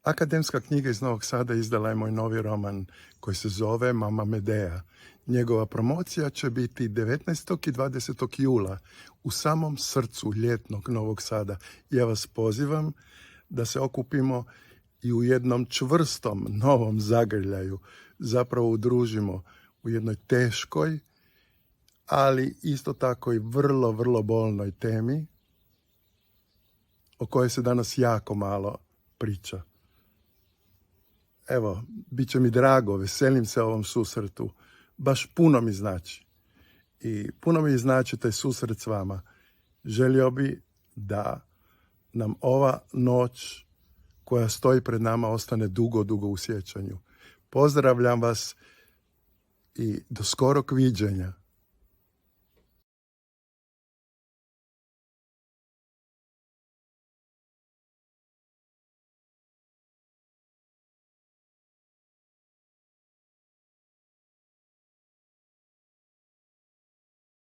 Akademska knjiga iz Novog Sada izdala je moj novi roman koji se zove Mama Medea. Njegova promocija će biti 19. i 20. jula u samom srcu ljetnog Novog Sada. Ja vas pozivam da se okupimo i u jednom čvrstom novom zagrljaju zapravo udružimo u jednoj teškoj, ali isto tako i vrlo, vrlo bolnoj temi o kojoj se danas jako malo priča. Evo, bit će mi drago, veselim se ovom susretu. Baš puno mi znači. I puno mi znači taj susret s vama. Želio bi da nam ova noć koja stoji pred nama ostane dugo, dugo u sjećanju. Pozdravljam vas i do skorog viđenja.